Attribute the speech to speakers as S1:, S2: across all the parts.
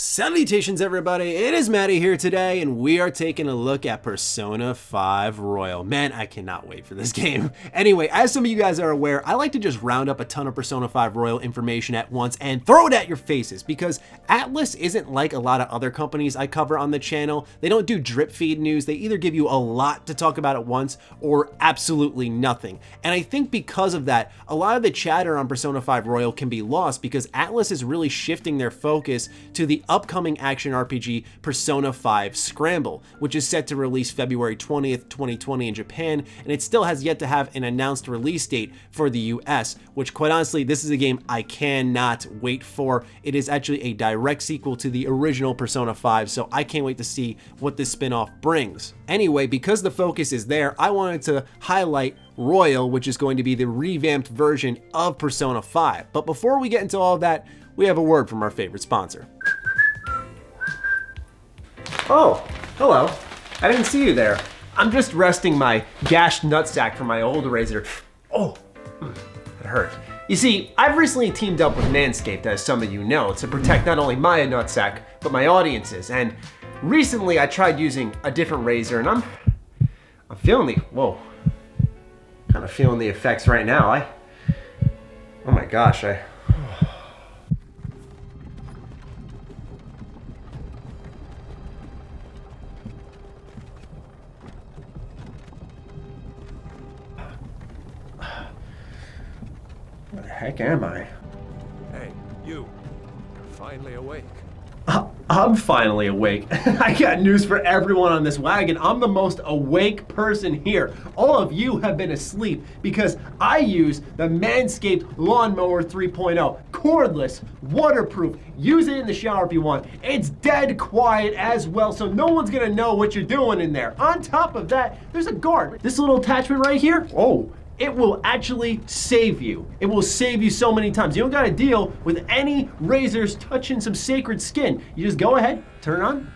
S1: Salutations everybody, it is Matty here today and we are taking a look at Persona 5 Royal. Man, I cannot wait for this game. Anyway, as some of you guys are aware, I like to just round up a ton of Persona 5 Royal information at once and throw it at your faces because Atlus isn't like a lot of other companies I cover on the channel. They don't do drip feed news. They either give you a lot to talk about at once or absolutely nothing. And I think because of that, a lot of the chatter on Persona 5 Royal can be lost because Atlus is really shifting their focus to the upcoming action RPG Persona 5 Scramble, which is set to release February 20th, 2020 in Japan, and it still has yet to have an announced release date for the US, which quite honestly, this is a game I cannot wait for. It is actually a direct sequel to the original Persona 5, so I can't wait to see what this spin-off brings. Anyway, because the focus is there, I wanted to highlight Royal, which is going to be the revamped version of Persona 5. But before we get into all of that, we have a word from our favorite sponsor. Oh, hello. I didn't see you there. I'm just resting my gashed nutsack from my old razor. Oh, it hurt. You see, I've recently teamed up with Manscaped, as some of you know, to protect not only my nutsack, but my audience's. And recently I tried using a different razor and I'm feeling kind of feeling the effects right now. Oh my gosh, Where the heck am I?
S2: Hey, you're finally awake.
S1: I'm finally awake. I got news for everyone on this wagon. I'm the most awake person here. All of you have been asleep because I use the Manscaped Lawnmower 3.0. Cordless, waterproof. Use it in the shower if you want. It's dead quiet as well, so no one's gonna know what you're doing in there. On top of that, there's a guard. This little attachment right here, it will actually save you. It will save you so many times. You don't gotta deal with any razors touching some sacred skin. You just go ahead, turn it on.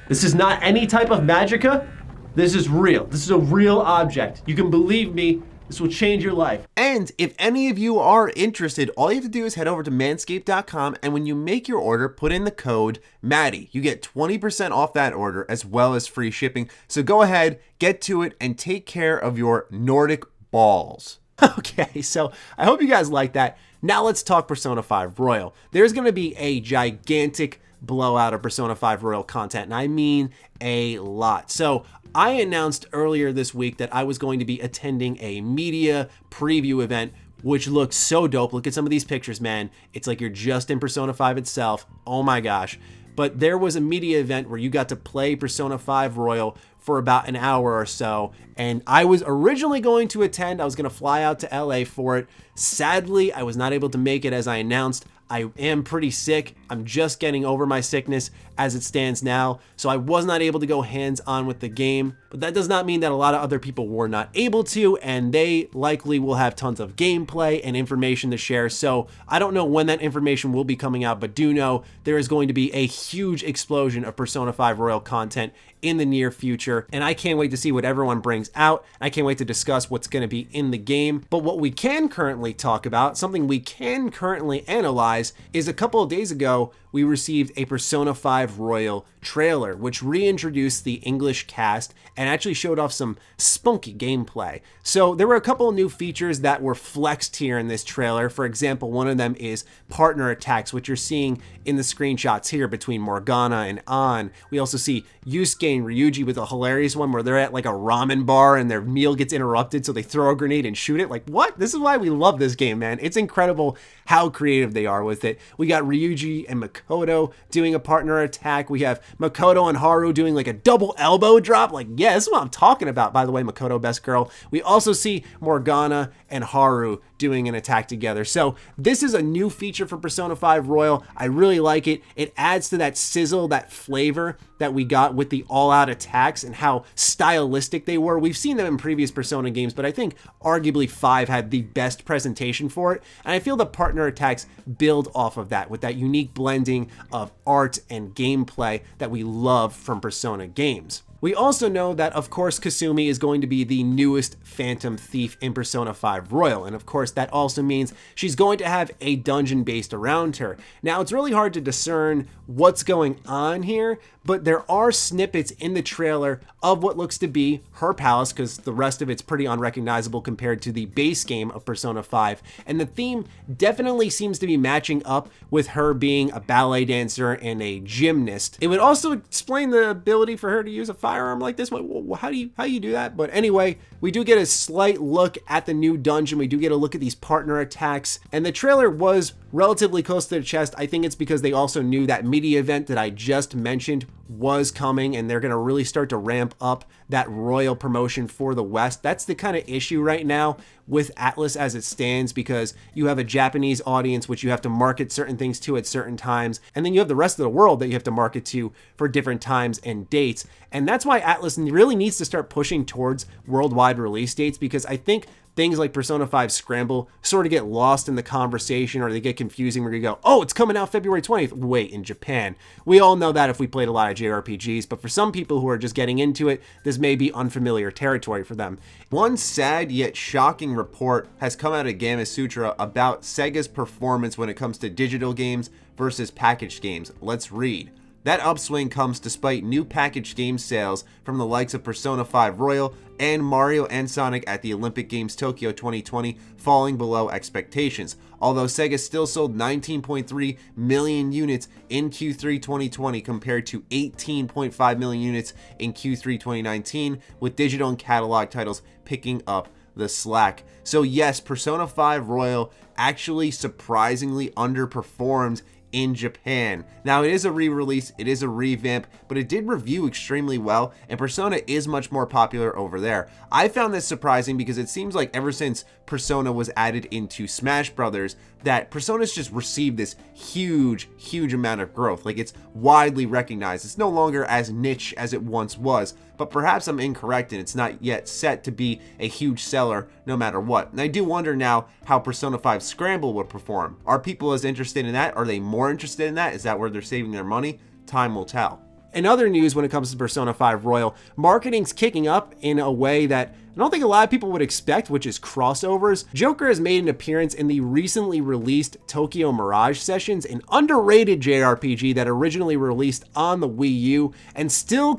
S1: This is not any type of magica. This is real. This is a real object. You can believe me, this will change your life. And if any of you are interested, all you have to do is head over to manscaped.com, and when you make your order, put in the code Matty. You get 20% off that order as well as free shipping. So go ahead, get to it, and take care of your Nordic balls. Okay, so I hope you guys like that. Now let's talk Persona 5 Royal. There's gonna be a gigantic blowout of Persona 5 Royal content, and I mean a lot. So I announced earlier this week that I was going to be attending a media preview event, which looked so dope. Look at some of these pictures, man. It's like you're just in Persona 5 itself. Oh my gosh. But there was a media event where you got to play Persona 5 Royal for about an hour or so, and I was originally going to attend. I was going to fly out to LA for it. Sadly, I was not able to make it as I announced. I am pretty sick. I'm just getting over my sickness as it stands now, so I was not able to go hands-on with the game, but that does not mean that a lot of other people were not able to, and they likely will have tons of gameplay and information to share. So I don't know when that information will be coming out, but do know there is going to be a huge explosion of Persona 5 Royal content in the near future, and I can't wait to see what everyone brings out. I can't wait to discuss what's going to be in the game. But what we can currently talk about, something we can currently analyze, is a couple of days ago we received a Persona 5 Royal trailer, which reintroduced the English cast and actually showed off some spunky gameplay. So there were a couple of new features that were flexed here in this trailer. For example, one of them is partner attacks, which you're seeing in the screenshots here between Morgana and Ann. We also see Yusuke and Ryuji with a hilarious one where they're at like a ramen bar and their meal gets interrupted, so they throw a grenade and shoot it. Like, what? This is why we love this game, man. It's incredible how creative they are with it. We got Ryuji and Makoto doing a partner attack. We have Makoto and Haru doing like a double elbow drop. Like, yeah, this is what I'm talking about. By the way, Makoto, best girl. We also see Morgana and Haru doing an attack together. So this is a new feature for Persona 5 Royal. I really like it. It adds to that sizzle, that flavor that we got with the all-out attacks and how stylistic they were. We've seen them in previous Persona games, but I think arguably 5 had the best presentation for it. And I feel the partner attacks build off of that with that unique blending of art and gameplay that we love from Persona games. We also know that, of course, Kasumi is going to be the newest Phantom Thief in Persona 5 Royal, and of course that also means she's going to have a dungeon based around her. Now, it's really hard to discern what's going on here, but there are snippets in the trailer of what looks to be her palace, because the rest of it's pretty unrecognizable compared to the base game of Persona 5, and the theme definitely seems to be matching up with her being a ballet dancer and a gymnast. It would also explain the ability for her to use a firearm like this. How do you do that? But anyway, we do get a slight look at the new dungeon. We do get a look at these partner attacks, and the trailer was relatively close to the chest. I think it's because they also knew that media event that I just mentioned was coming, and they're going to really start to ramp up that Royal promotion for the West. That's the kind of issue right now with Atlus as it stands, because you have a Japanese audience which you have to market certain things to at certain times, and then you have the rest of the world that you have to market to for different times and dates. And that's why Atlus really needs to start pushing towards worldwide release dates, because I think things like Persona 5 Scramble sort of get lost in the conversation, or they get confusing where you go, oh, it's coming out February 20th. Wait, in Japan. We all know that if we played a lot of JRPGs, but for some people who are just getting into it, this may be unfamiliar territory for them.
S3: One sad yet shocking report has come out of Gamasutra about Sega's performance when it comes to digital games versus packaged games. Let's read. That upswing comes despite new packaged game sales from the likes of Persona 5 Royal and Mario and Sonic at the Olympic Games Tokyo 2020 falling below expectations. Although Sega still sold 19.3 million units in Q3 2020 compared to 18.5 million units in Q3 2019, with digital and catalog titles picking up the slack. So yes, Persona 5 Royal actually surprisingly underperformed in Japan. Now, it is a re-release, it is a revamp, but it did review extremely well, and Persona is much more popular over there. I found this surprising because it seems like ever since Persona was added into Smash Brothers, that Persona's just received this huge amount of growth. Like, it's widely recognized. It's no longer as niche as it once was, but perhaps I'm incorrect and it's not yet set to be a huge seller no matter what. And I do wonder now how Persona 5 Scramble would perform. Are people as interested in that? Are they more interested in that? Is that where they're saving their money? Time will tell.
S1: In other news, when it comes to Persona 5 Royal, marketing's kicking up in a way that I don't think a lot of people would expect, which is crossovers. Joker has made an appearance in the recently released Tokyo Mirage Sessions, an underrated JRPG that originally released on the Wii U and still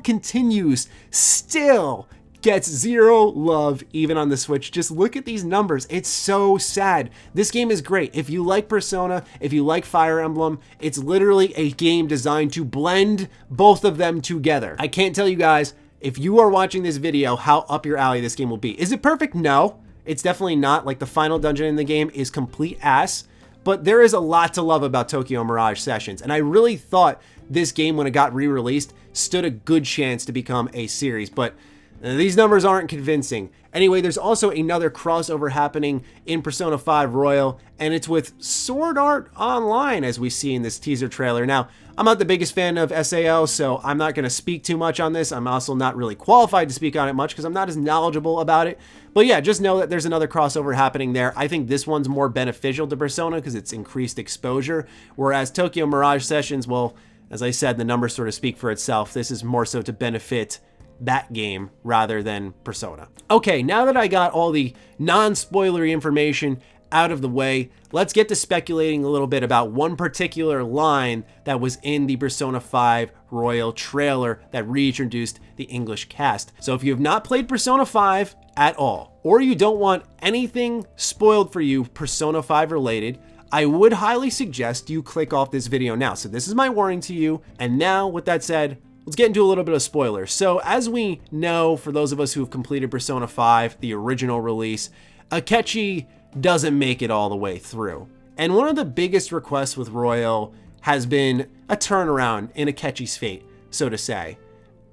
S1: gets zero love even on the Switch. Just look at these numbers. It's so sad. This game is great. If you like Persona, if you like Fire Emblem, it's literally a game designed to blend both of them together. I can't tell you guys, if you are watching this video, how up your alley this game will be. Is it perfect? No, it's definitely not. Like, the final dungeon in the game is complete ass, but there is a lot to love about Tokyo Mirage Sessions, and I really thought this game, when it got re-released, stood a good chance to become a series, but these numbers aren't convincing. Anyway, there's also another crossover happening in Persona 5 Royal, and it's with Sword Art Online, as we see in this teaser trailer. Now, I'm not the biggest fan of SAO, so I'm not going to speak too much on this. I'm also not really qualified to speak on it much because I'm not as knowledgeable about it. But yeah, just know that there's another crossover happening there. I think this one's more beneficial to Persona because it's increased exposure, whereas Tokyo Mirage Sessions, well, as I said, the numbers sort of speak for itself. This is more so to benefit that game rather than Persona. Okay, now that I got all the non-spoilery information out of the way, let's get to speculating a little bit about one particular line that was in the Persona 5 Royal trailer that reintroduced the English cast. So if you have not played Persona 5 at all, or you don't want anything spoiled for you Persona 5 related, I would highly suggest you click off this video now. So this is my warning to you. And now, with that said, let's get into a little bit of spoilers. So as we know, for those of us who have completed Persona 5, the original release, Akechi doesn't make it all the way through. And one of the biggest requests with Royal has been a turnaround in Akechi's fate, so to say.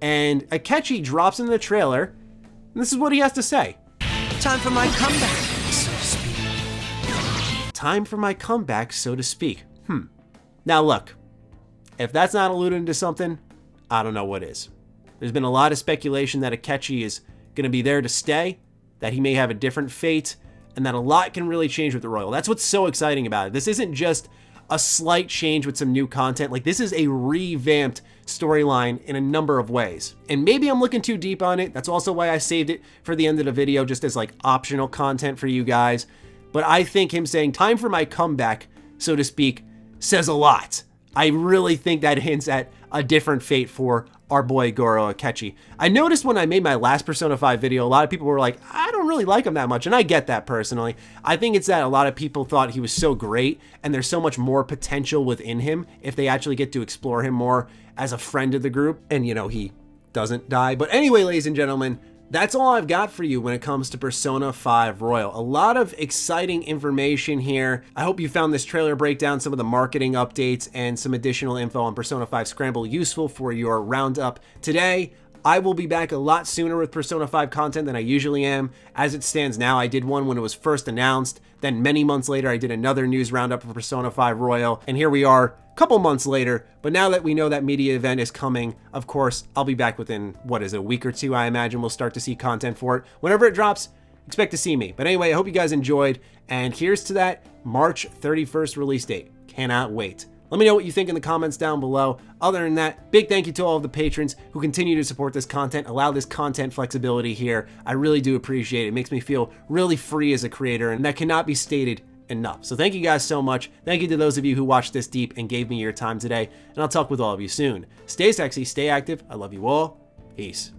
S1: And Akechi drops in the trailer, and this is what he has to say.
S4: Time for my comeback, so to speak.
S1: Time for my comeback, so to speak. Now look, if that's not alluding to something, I don't know what is. There's been a lot of speculation that Akechi is going to be there to stay, that he may have a different fate, and that a lot can really change with the Royal. That's what's so exciting about it. This isn't just a slight change with some new content. Like, this is a revamped storyline in a number of ways. And maybe I'm looking too deep on it. That's also why I saved it for the end of the video, just as like optional content for you guys. But I think him saying time for my comeback, so to speak, says a lot. I really think that hints at a different fate for our boy Goro Akechi. I noticed when I made my last Persona 5 video, a lot of people were like, I don't really like him that much, and I get that personally. I think it's that a lot of people thought he was so great, and there's so much more potential within him if they actually get to explore him more as a friend of the group, and you know, he doesn't die. But anyway, ladies and gentlemen, that's all I've got for you when it comes to Persona 5 Royal. A lot of exciting information here. I hope you found this trailer breakdown, some of the marketing updates, and some additional info on Persona 5 Scramble useful for your roundup today. I will be back a lot sooner with Persona 5 content than I usually am. As it stands now, I did one when it was first announced. Then many months later, I did another news roundup for Persona 5 Royal. And here we are, a couple months later. But now that we know that media event is coming, of course, I'll be back within, what is it, a week or two, I imagine we'll start to see content for it. Whenever it drops, expect to see me. But anyway, I hope you guys enjoyed. And here's to that March 31st release date. Cannot wait. Let me know what you think in the comments down below. Other than that, big thank you to all of the patrons who continue to support this content, allow this content flexibility here. I really do appreciate it. It makes me feel really free as a creator, and that cannot be stated enough. So thank you guys so much. Thank you to those of you who watched this deep and gave me your time today, and I'll talk with all of you soon. Stay sexy, stay active. I love you all. Peace.